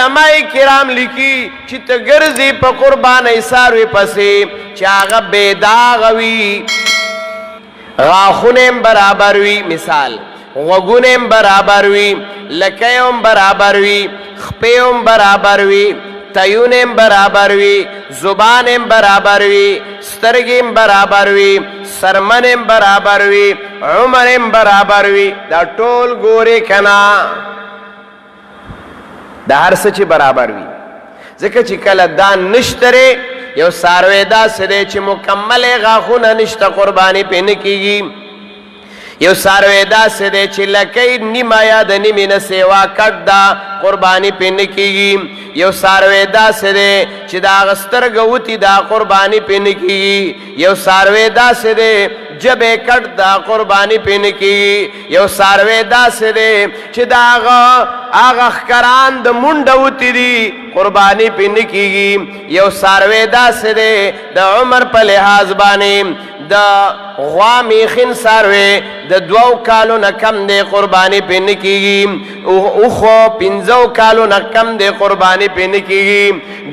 علماء کرام لکی چی تا گرزی پا قربانی ساروی پسی چاگا بیداغوی غاخونیم برابر وی مثال غوگونیم برابر وی لکیم برابر وی خپیم برابر وی تیونیم برابر وی زبانیم برابر وی سترگیم برابر وی سرمنیم برابر وی عمریم برابر وی دا ټول ګوري کنا دا هر څه چې برابر وي ځکه چې کله دا نشتره یو ساروی دا سده چې مکمل غاخونه نشته قربانی پې نه کیږي یو ساروی دا سده چې لکۍ نیمه یا د نیمې نه سیوا کټ دا قربانی پې نه کیږي یو ساروی دا سده چې د هغه سترګه وتي دا قربانی پې نه کیږي یو ساروی دا سده جبه کټ دا قربانی پې نه کیږي یو ساروی دا سده چې د هغه ښکران د منډه وتي دي قربانی پې نه کیږي یو ساروی دا سده د عمر په لحاظ باندې د غوا میخین ساروی د 2 کالو نه کم دی قربانی پې نه کیږي اوخو 15 کالو نه کم دی قربانی پې نه کیږي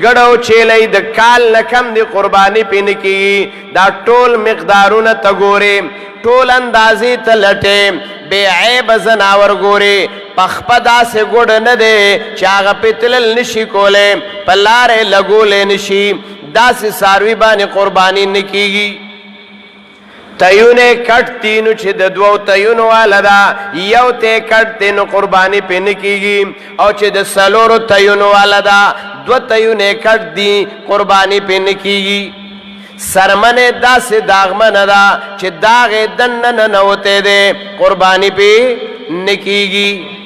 ګډو چیلې د کال نه کم دی قربانی پې نه کیږي دا ټول مقدارونه ته ګورې ټول اندازې ته لټې بے عیب زناور ګورې پخپه داسې ګوډ نه دی چې هغه پې تلل نشي کولی په لارې لګولی نشي داسې څاروي باندې قرباني نه کیږي تیونه کټ تینو چې د 2 تیونو والا دا یو ته کټ تینو قربانی پې نه کیږي او چې د 4 تیونو والا دا 2 تیونه کټ دی قربانی پې نه کیږي سرمنه داسې داغمنه دا چې داغې دننه ننوتی دی قربانی پې نه کیږي